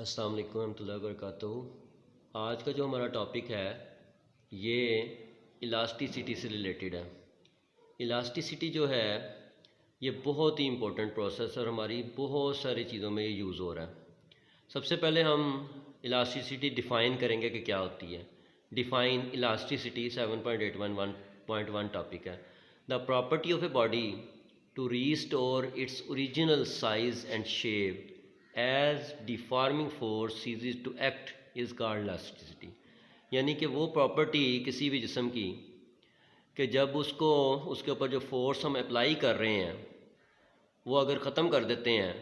अस्सलाम वालेकुम रहमतुल्लाहि व बरकातुहू। आज का जो हमारा टॉपिक है ये इलास्टिसिटी से रिलेटेड है। इलास्टिसिटी जो है ये बहुत ही इम्पोर्टेंट प्रोसेस और हमारी बहुत सारी चीज़ों में ये यूज़ हो रहा है। सबसे पहले हम इलास्टिसिटी डिफ़ाइन करेंगे कि क्या होती है। डिफ़ाइन इलास्टिसिटी 7.811.1 टॉपिक है। The property of a body to restore its original size and shape as deforming force ceases to act is called elasticity. यानी कि वो प्रॉपर्टी किसी भी जिस्म की कि जब उसको उसके ऊपर जो फोर्स हम अप्लाई कर रहे हैं वो अगर ख़त्म कर देते हैं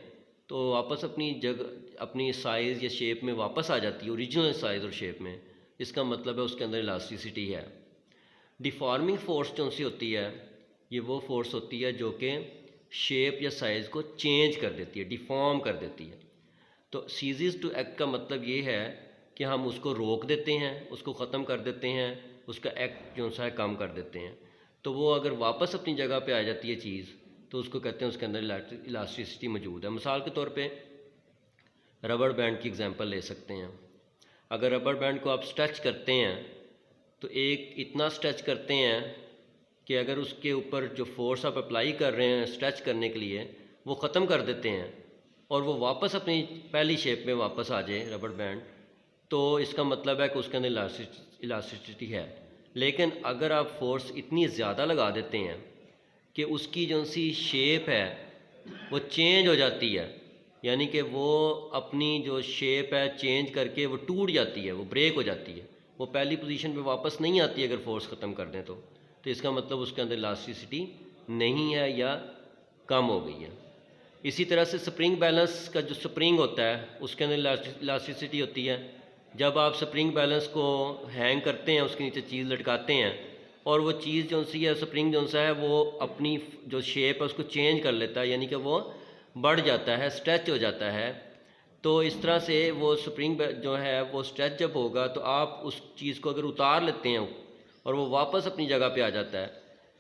तो वापस अपनी जगह अपनी साइज़ या शेप में वापस आ जाती है, ओरिजिनल साइज़ और शेप में। इसका मतलब है उसके अंदर इलास्टिसिटी है। डिफॉर्मिंग फोर्स जो सी होती है ये वो फोर्स होती है जो कि शेप या साइज़ को चेंज कर देती है, डिफॉर्म कर देती है। तो सीजेस टू एक्ट का मतलब ये है कि हम उसको रोक देते हैं, उसको ख़त्म कर देते हैं, उसका एक्ट जो सा है कम कर देते हैं। तो वो अगर वापस अपनी जगह पे आ जाती है चीज़ तो उसको कहते हैं उसके अंदर इलास्टिसिटी मौजूद है। मिसाल के तौर पे रबड़ बैंड की एग्जांपल ले सकते हैं। अगर रबड़ बैंड को आप स्ट्रेच करते हैं तो एक इतना स्ट्रेच करते हैं कि अगर उसके ऊपर जो फोर्स आप अप्लाई कर रहे हैं स्ट्रेच करने के लिए वो ख़त्म कर देते हैं और वो वापस अपनी पहली शेप में वापस आ जाए रबड़ बैंड, तो इसका मतलब है कि उसके अंदर इलास्टिसिटी है। लेकिन अगर आप फोर्स इतनी ज़्यादा लगा देते हैं कि उसकी जो सी शेप है वो चेंज हो जाती है, यानी कि वो अपनी जो शेप है चेंज करके वो टूट जाती है, वो ब्रेक हो जाती है, वो पहली पोजीशन पे वापस नहीं आती अगर फोर्स ख़त्म कर दें तो इसका मतलब उसके अंदर इलास्टिसिटी नहीं है या कम हो गई है। इसी तरह से स्प्रिंग बैलेंस का जो स्प्रिंग होता है उसके अंदर इलास्टिसिटी होती है। जब आप स्प्रिंग बैलेंस को हैंग करते हैं, उसके नीचे चीज़ लटकाते हैं और वो चीज़ जो सी है स्प्रिंग जो सा है वो अपनी जो शेप है उसको चेंज कर लेता है, यानी कि वो बढ़ जाता है, स्ट्रेच हो जाता है। तो इस तरह से वो स्प्रिंग जो है वो स्ट्रेच जब होगा तो आप उस चीज़ को अगर उतार लेते हैं और वो वापस अपनी जगह पे आ जाता है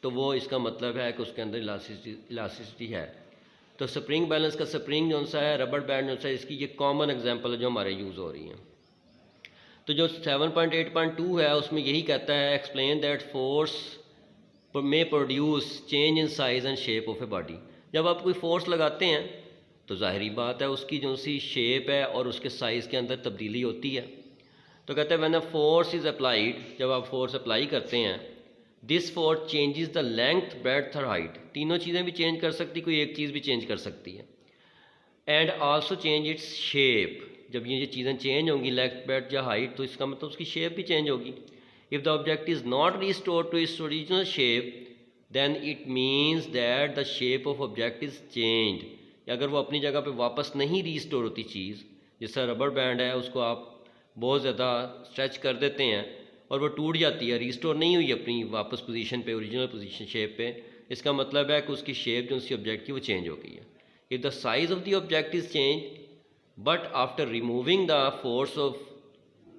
तो वो इसका मतलब है कि उसके अंदर इलास्टिसिटी है। तो स्प्रिंग बैलेंस का स्प्रिंग जो सा है, रबड़ बैंड जो सा है, इसकी ये कॉमन एग्जांपल है जो हमारे यूज़ हो रही हैं। तो जो 7.8.2 है उसमें यही कहता है एक्सप्लेन दैट फोर्स में produce change in size and shape of a body. जब आप कोई फोर्स लगाते हैं तो ज़ाहिरी बात है उसकी जो सी शेप है और उसके साइज़ के अंदर तब्दीली होती है। तो कहते हैं when a force is applied, जब आप फोर्स अप्लाई करते हैं, this force changes the length, breadth और हाइट। तीनों चीज़ें भी चेंज कर सकती, कोई एक चीज़ भी चेंज कर सकती है। And also change its shape. जब ये चीज़ें चेंज होंगी लेंथ, ब्रेड्थ या हाइट, तो इसका मतलब उसकी शेप भी चेंज होगी। If the object is not restored to its original shape then it means that the shape of object is changed. अगर वो अपनी जगह पे वापस नहीं रिस्टोर होती चीज़, जैसा रबड़ बैंड है उसको आप बहुत ज़्यादा स्ट्रेच कर देते हैं और वो टूट जाती है, रिस्टोर नहीं हुई अपनी वापस पोजीशन पे, ओरिजिनल पोजीशन शेप पे, इसका मतलब है कि उसकी शेप जो उसकी ऑब्जेक्ट की वो चेंज हो गई है। If the size of the object is change but after removing the force of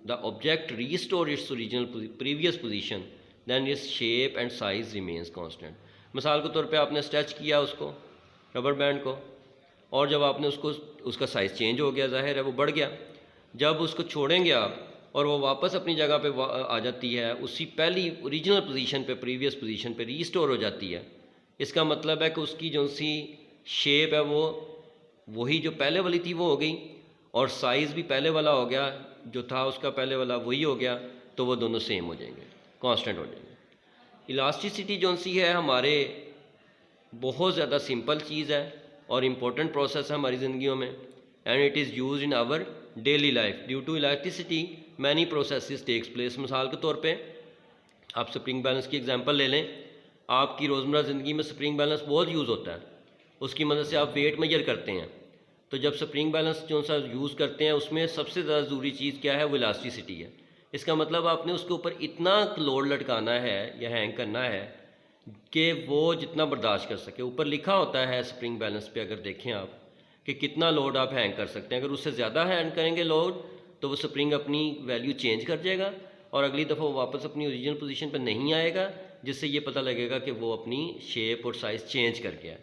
the object restore its original previous position then its shape and size remains constant. मिसाल के तौर पे आपने स्ट्रेच किया उसको, रबर बैंड को, और जब आपने उसको उसका साइज़ चेंज हो गया, जाहिर है वो बढ़ गया। जब उसको छोड़ेंगे आप और वो वापस अपनी जगह पे आ जाती है, उसी पहली ओरिजिनल पोजीशन पे, प्रीवियस पोजीशन पे रीस्टोर हो जाती है, इसका मतलब है कि उसकी जो सी शेप है वो वही जो पहले वाली थी वो हो गई और साइज़ भी पहले वाला हो गया, जो था उसका पहले वाला वही हो गया, तो वो दोनों सेम हो जाएंगे, कांस्टेंट हो जाएंगे। इलास्टिसिटी जो सी है हमारे बहुत ज़्यादा सिंपल चीज़ है और इम्पोर्टेंट प्रोसेस है हमारी ज़िंदगियों में, and it is use in our daily life. Due to electricity many processes takes place. मिसाल के तौर पे आप स्प्रिंग बैलेंस की एग्जांपल ले लें। आपकी रोज़मर्रा ज़िंदगी में स्प्रिंग बैलेंस बहुत यूज़ होता है, उसकी मदद से आप वेट मेजर करते हैं। तो जब स्प्रिंग बैलेंस जो सा यूज़ करते हैं उसमें सबसे ज़्यादा ज़रूरी चीज़ क्या है, वो इलास्टिसिटी है। इसका मतलब आपने उसके ऊपर इतना लोड लटकाना है या हैंग करना है कि वो जितना बर्दाश्त कर सके। ऊपर लिखा होता है स्प्रिंग बैलेंस पे, अगर देखें आप कि कितना लोड आप हैंग कर सकते हैं। अगर उससे ज़्यादा हैंग करेंगे लोड तो वो स्प्रिंग अपनी वैल्यू चेंज कर जाएगा और अगली दफ़ा वो वापस अपनी ओरिजिनल पोजीशन पर नहीं आएगा, जिससे ये पता लगेगा कि वो अपनी शेप और साइज़ चेंज कर गया है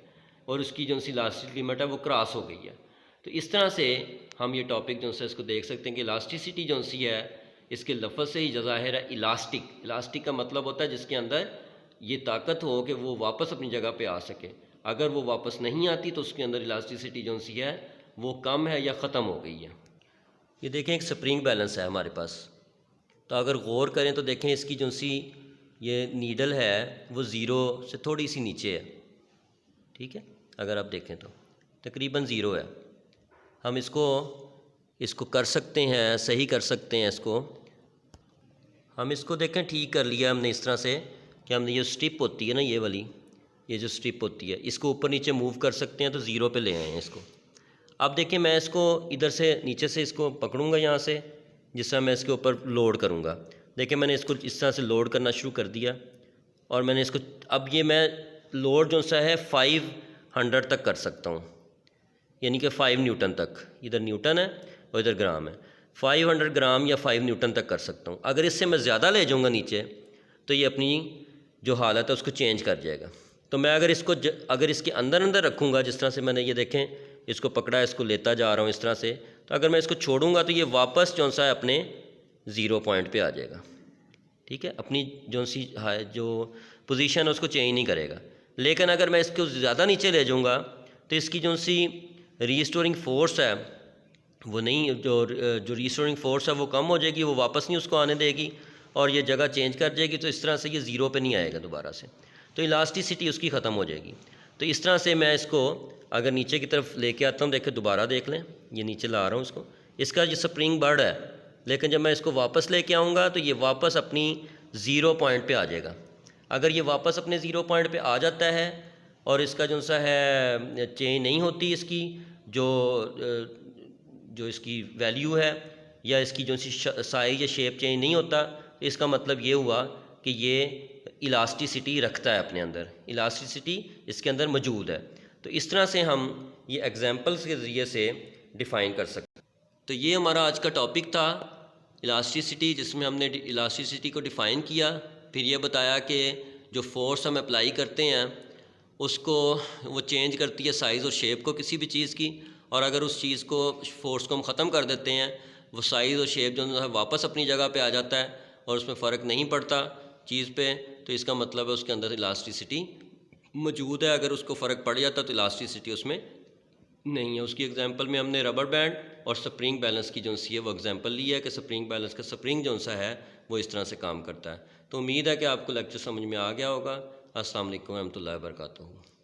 और उसकी जो सी लास्ट लिमिट है वो क्रॉस हो गई है। तो इस तरह से हम ये टॉपिक जो है इसको देख सकते हैं कि इलास्टिसिटी जो सी है इसके लफ्ज़ से ही ज़ाहिर है इलास्टिक। इलास्टिक का मतलब होता है जिसके अंदर ये ताकत हो कि वो वापस अपनी जगह पे आ सके। अगर वो वापस नहीं आती तो उसके अंदर इलास्टिसिटी जो सी है वो कम है या ख़त्म हो गई है। ये देखें एक स्प्रिंग बैलेंस है हमारे पास, तो अगर गौर करें तो देखें इसकी जो सी ये नीडल है वो ज़ीरो से थोड़ी सी नीचे है, ठीक है। अगर आप देखें तो तकरीबन ज़ीरो है। हम इसको कर सकते हैं, सही कर सकते हैं इसको। हम इसको देखें ठीक कर लिया हमने इस तरह से कि हमने ये स्ट्रिप होती है ना, ये वाली, ये जो स्ट्रिप होती है इसको ऊपर नीचे मूव कर सकते हैं, तो ज़ीरो पे ले आए हैं इसको। अब देखिए मैं इसको इधर से नीचे से इसको पकड़ूंगा यहाँ से, जिस तरह मैं इसके ऊपर लोड करूँगा। देखिए मैंने इसको इस तरह से लोड करना शुरू कर दिया और मैंने इसको, अब ये मैं लोड जो सा है 500 तक कर सकता हूँ, यानी कि 5 न्यूटन तक। इधर न्यूटन है और इधर ग्राम है। 500 ग्राम या 5 न्यूटन तक कर सकता हूँ। अगर इससे मैं ज़्यादा ले जाऊँगा नीचे तो ये अपनी जो हालत है उसको चेंज कर जाएगा। तो मैं अगर इसको अगर इसके अंदर रखूँगा, जिस तरह से मैंने ये देखें इसको पकड़ा, इसको लेता जा रहा हूँ इस तरह से, तो अगर मैं इसको छोड़ूंगा तो ये वापस जो सा है अपने ज़ीरो पॉइंट पे आ जाएगा, ठीक है। अपनी जो सी जो पोजीशन है उसको चेंज नहीं करेगा। लेकिन अगर मैं इसको ज़्यादा नीचे ले जाऊँगा तो इसकी जो सी रीस्टोरिंग फोर्स है वो नहीं, जो रीस्टोरिंग फोर्स है वो कम हो जाएगी, वो वापस नहीं उसको आने देगी और ये जगह चेंज कर जाएगी। तो इस तरह से ये ज़ीरो पे नहीं आएगा दोबारा से, तो इलास्टिसिटी उसकी ख़त्म हो जाएगी। तो इस तरह से मैं इसको अगर नीचे की तरफ लेके आता हूँ, देखें दोबारा देख लें, ये नीचे ला रहा हूँ इसको, इसका ये स्प्रिंग बर्ड है, लेकिन जब मैं इसको वापस लेके आऊँगा तो ये वापस अपनी ज़ीरो पॉइंट पे आ जाएगा। अगर ये वापस अपने ज़ीरो पॉइंट पे आ जाता है और इसका जो सा है चेंज नहीं होती, इसकी जो इसकी वैल्यू है या इसकी जो सी साइज या शेप चेंज नहीं होता, तो इसका मतलब ये हुआ कि ये इलास्टिसिटी रखता है अपने अंदर, इलास्टिसिटी इसके अंदर मौजूद है। तो इस तरह से हम ये एग्जांपल्स के ज़रिए से डिफ़ाइन कर सकते हैं। तो ये हमारा आज का टॉपिक था इलास्टिसिटी, जिसमें हमने इलास्टिसिटी को डिफ़ाइन किया, फिर ये बताया कि जो फोर्स हम अप्लाई करते हैं उसको वो चेंज करती है साइज़ और शेप को किसी भी चीज़ की, और अगर उस चीज़ को फोर्स को हम ख़त्म कर देते हैं वो साइज़ और शेप जो है वापस अपनी जगह पे आ जाता है और उसमें फ़र्क नहीं पड़ता चीज़ पे। तो इसका मतलब है उसके अंदर इलास्टिसिटी मौजूद है। अगर उसको फ़र्क पड़ जाता तो इलास्टिसिटी उसमें नहीं है। उसकी एग्जांपल में हमने रबर बैंड और स्प्रिंग बैलेंस की जो सी है वो एग्जांपल ली है कि स्प्रिंग बैलेंस का स्प्रिंग जो सा है वो इस तरह से काम करता है। तो उम्मीद है कि आपको लेक्चर समझ में आ गया होगा। अस्सलाम वालेकुम रहमतुल्लाहि व बरकातुहू।